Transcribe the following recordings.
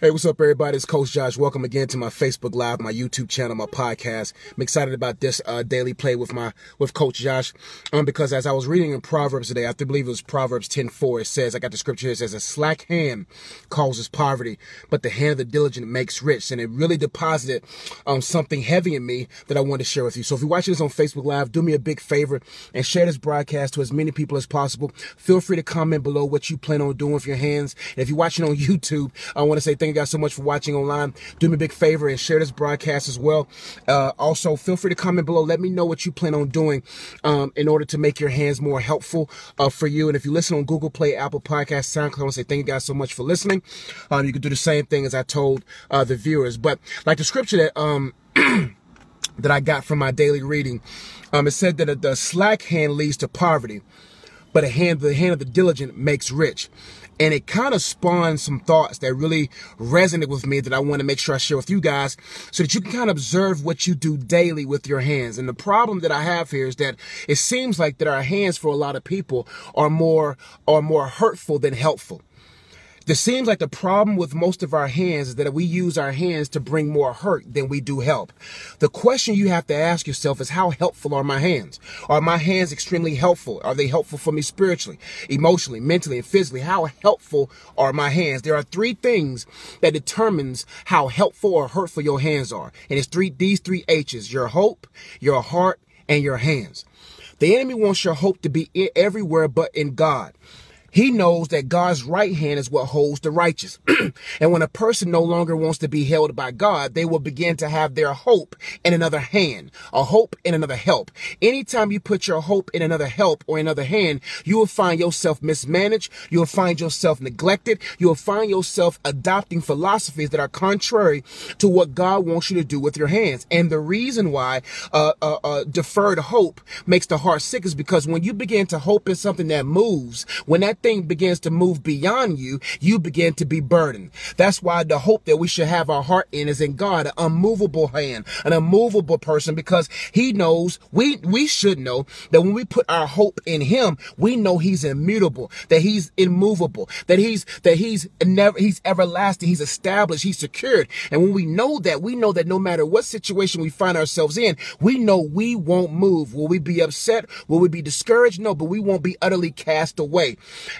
Hey, what's up, everybody? It's Coach Josh. Welcome again to my Facebook Live, my YouTube channel, my podcast. I'm excited about this daily play with Coach Josh because as I was reading in Proverbs today, I believe it was Proverbs 10:4, it says, I got the scripture here, it says, a slack hand causes poverty, but the hand of the diligent makes rich. And it really deposited something heavy in me that I wanted to share with you. So if you're watching this on Facebook Live, do me a big favor and share this broadcast to as many people as possible. Feel free to comment below what you plan on doing with your hands. And if you're watching on YouTube, I want to say thank you guys so much for watching online. Do me a big favor and share this broadcast as well. Also, feel free to comment below. Let me know what you plan on doing in order to make your hands more helpful for you. And if you listen on Google Play, Apple Podcasts, SoundCloud, I want to say thank you guys so much for listening. You can do the same thing as I told the viewers. But like the scripture that that I got from my daily reading, it said that the slack hand leads to poverty, but the hand of the diligent makes rich. And it kind of spawned some thoughts that really resonate with me that I want to make sure I share with you guys so that you can kind of observe what you do daily with your hands. And the problem that I have here is that it seems like that our hands for a lot of people are more hurtful than helpful. It seems like the problem with most of our hands is that we use our hands to bring more hurt than we do help. The question you have to ask yourself is, how helpful are my hands? Are my hands extremely helpful? Are they helpful for me spiritually, emotionally, mentally, and physically? How helpful are my hands? There are three things that determines how helpful or hurtful your hands are. And it's these three H's: your hope, your heart, and your hands. The enemy wants your hope to be everywhere but in God. He knows that God's right hand is what holds the righteous. And when a person no longer wants to be held by God, they will begin to have their hope in another hand, a hope in another help. Anytime you put your hope in another help or another hand, you will find yourself mismanaged. You will find yourself neglected. You will find yourself adopting philosophies that are contrary to what God wants you to do with your hands. And the reason why deferred hope makes the heart sick is because when you begin to hope in something that moves, when that thing begins to move beyond you, you begin to be burdened. That's why the hope that we should have our heart in is in God, an unmovable hand, an immovable person, because he knows, we should know that when we put our hope in him, we know he's immutable, that he's immovable, that he's everlasting, he's established, he's secured. And when we know that no matter what situation we find ourselves in, we know we won't move. Will we be upset? Will we be discouraged? No, but we won't be utterly cast away.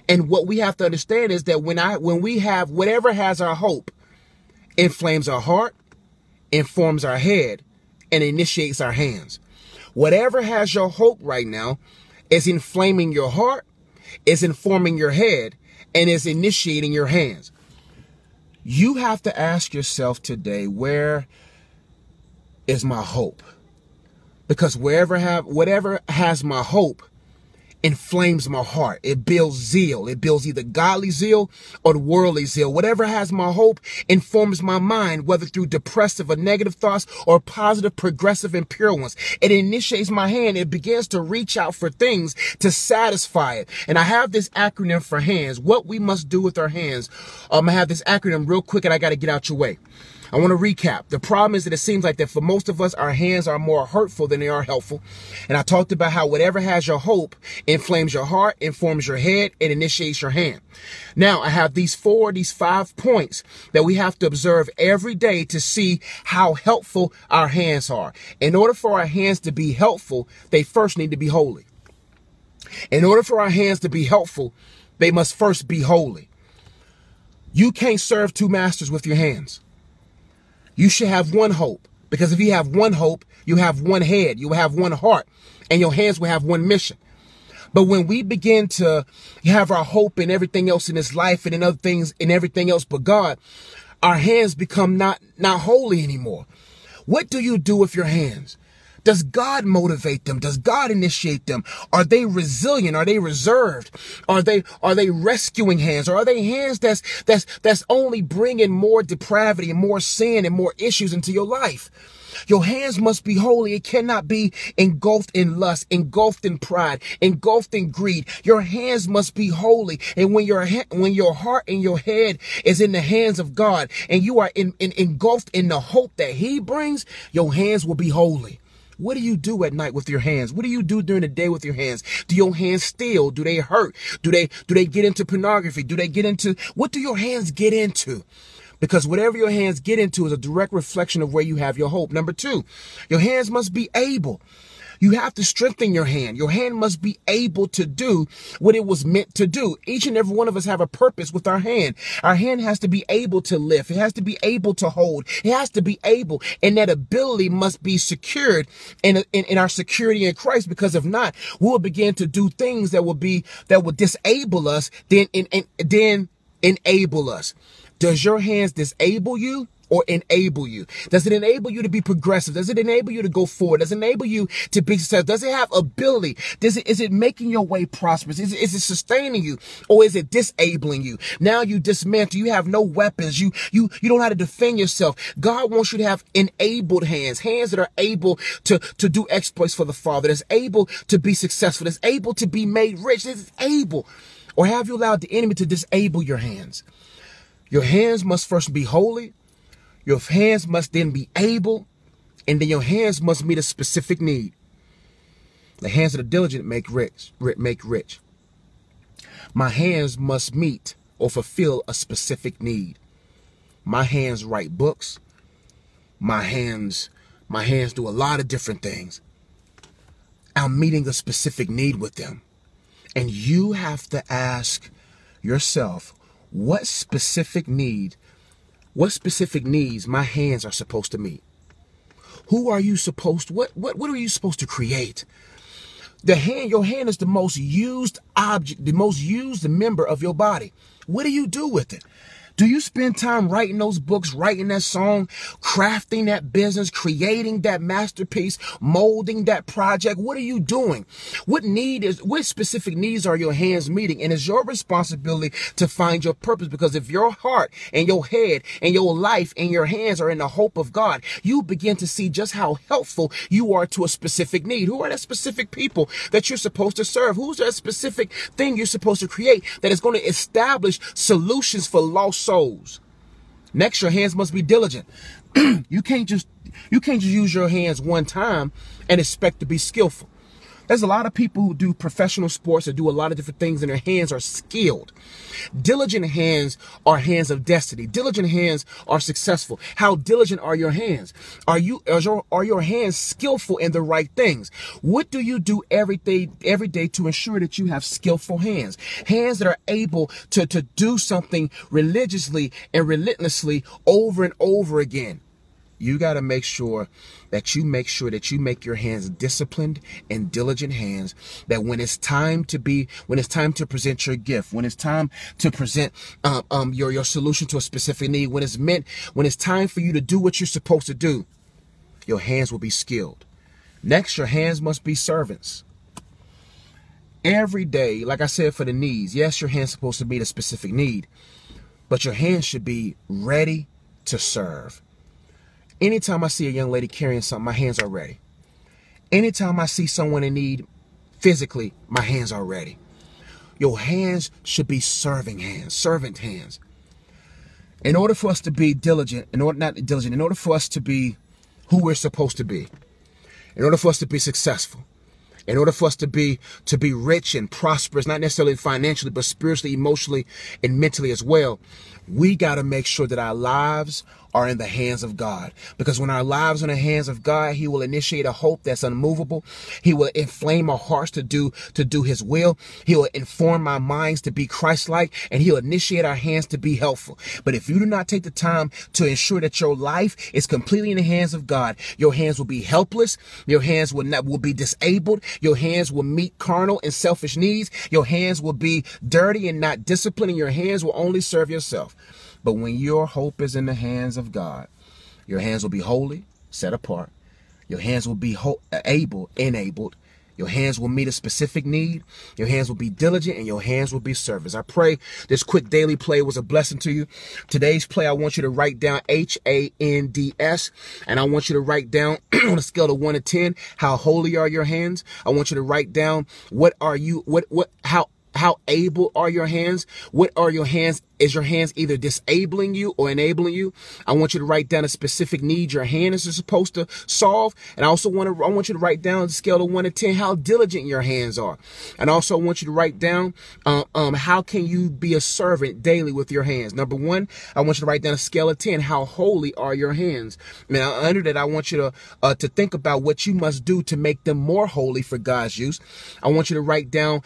And what we have to understand is that when we have whatever has our hope, inflames our heart, informs our head, and initiates our hands. Whatever has your hope right now is inflaming your heart, is informing your head, and is initiating your hands. You have to ask yourself today, where is my hope? Because whatever has my hope inflames my heart. It builds zeal. It builds either godly zeal or worldly zeal. Whatever has my hope informs my mind, whether through depressive or negative thoughts or positive, progressive, and pure ones. It initiates my hand. It begins to reach out for things to satisfy it. And I have this acronym for hands, what we must do with our hands. I have this acronym real quick and I got to get out your way. I want to recap. The problem is that it seems like that for most of us, our hands are more hurtful than they are helpful. And I talked about how whatever has your hope inflames your heart, informs your head, and initiates your hand. Now, I have these 5 points that we have to observe every day to see how helpful our hands are. In order for our hands to be helpful, they first need to be holy. In order for our hands to be helpful, they must first be holy. You can't serve two masters with your hands. You should have one hope, because if you have one hope, you have one head, you have one heart, and your hands will have one mission. But when we begin to have our hope in everything else in this life and in other things and everything else but God, our hands become not holy anymore. What do you do with your hands? Does God motivate them? Does God initiate them? Are they resilient? Are they reserved? Are they rescuing hands? Or are they hands that's only bringing more depravity and more sin and more issues into your life? Your hands must be holy. It cannot be engulfed in lust, engulfed in pride, engulfed in greed. Your hands must be holy. And when your heart and your head is in the hands of God and you are engulfed in the hope that he brings, your hands will be holy. What do you do at night with your hands? What do you do during the day with your hands? Do your hands steal? Do they hurt? Do they get into pornography? Do they get into, what do your hands get into? Because whatever your hands get into is a direct reflection of where you have your hope. Number two, your hands must be able. You have to strengthen your hand. Your hand must be able to do what it was meant to do. Each and every one of us have a purpose with our hand. Our hand has to be able to lift. It has to be able to hold. It has to be able. And that ability must be secured in our security in Christ, because if not, we'll begin to do things that will disable us, then enable us. Does your hands disable you or enable you? Does it enable you to be progressive? Does it enable you to go forward? Does it enable you to be successful? Does it have ability? Is it making your way prosperous? Is it sustaining you, or is it disabling you? Now you dismantle. You have no weapons. You don't know how to defend yourself. God wants you to have enabled hands that are able to do exploits for the Father, that's able to be successful, that's able to be made rich, that's able. Or have you allowed the enemy to disable your hands? Your hands must first be holy. Your hands must then be able, and then your hands must meet a specific need. The hands of the diligent make rich. My hands must meet or fulfill a specific need. My hands write books. My hands do a lot of different things. I'm meeting a specific need with them. And you have to ask yourself, what specific needs my hands are supposed to meet? What are you supposed to create? Your hand is the most used object, the most used member of your body. What do you do with it? Do you spend time writing those books, writing that song, crafting that business, creating that masterpiece, molding that project? What are you doing? What specific needs are your hands meeting? And it's your responsibility to find your purpose, because if your heart and your head and your life and your hands are in the hope of God, you begin to see just how helpful you are to a specific need. Who are the specific people that you're supposed to serve? Who's that specific thing you're supposed to create that is going to establish solutions for lost souls? Next, your hands must be diligent. You can't just use your hands one time and expect to be skillful. There's a lot of people who do professional sports that do a lot of different things, and their hands are skilled. Diligent hands are hands of destiny. Diligent hands are successful. How diligent are your hands? Are your hands skillful in the right things? What do you do every day to ensure that you have skillful hands? Hands that are able to do something religiously and relentlessly over and over again. You got to make sure that you make your hands disciplined and diligent hands, that when it's time to present your gift, when it's time to present your solution to a specific need, when it's time for you to do what you're supposed to do, your hands will be skilled. Next, your hands must be servants. Every day, like I said, for the needs, yes, your hand's supposed to meet a specific need, but your hands should be ready to serve. Anytime I see a young lady carrying something, my hands are ready. Anytime I see someone in need physically, my hands are ready. Your hands should be servant hands. In order for us to be diligent, in order for us to be who we're supposed to be, in order for us to be successful, in order for us to be rich and prosperous, not necessarily financially, but spiritually, emotionally, and mentally as well, we got to make sure that our lives are in the hands of God. Because when our lives are in the hands of God, He will initiate a hope that's unmovable. He will inflame our hearts to do His will. He will inform our minds to be Christ-like, and He'll initiate our hands to be helpful. But if you do not take the time to ensure that your life is completely in the hands of God, your hands will be helpless. Your hands will be disabled. Your hands will meet carnal and selfish needs. Your hands will be dirty and not disciplined, and your hands will only serve yourself. But when your hope is in the hands of God, your hands will be holy, set apart. Your hands will be enabled. Your hands will meet a specific need. Your hands will be diligent, and your hands will be servants. I pray this quick daily play was a blessing to you. Today's play, I want you to write down HANDS, and I want you to write down on a scale of 1 to 10, how holy are your hands? I want you to write down how how able are your hands? What are your hands? Is your hands either disabling you or enabling you? I want you to write down a specific need your hand is supposed to solve. And I want you to write down on a scale of 1 to 10 how diligent your hands are. And also I want you to write down how can you be a servant daily with your hands. Number 1, I want you to write down a scale of 10 how holy are your hands. Now under that, I want you to think about what you must do to make them more holy for God's use. I want you to write down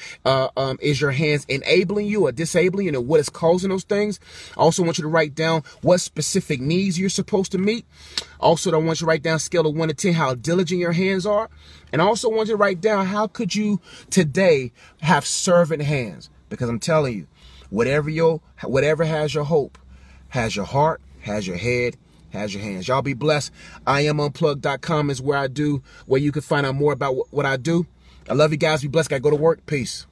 is your hands enabling you or disabling you, and what is causing those things. I also want you to write down what specific needs you're supposed to meet. Also, I want you to write down a scale of 1 to 10 how diligent your hands are. And I also want you to write down how could you today have servant hands, because I'm telling you, whatever has your hope has your heart, has your head, has your hands. Y'all be blessed. IamUnplugged.com is where you can find out more about what I do. I love you guys. Be blessed. Gotta go to work. Peace.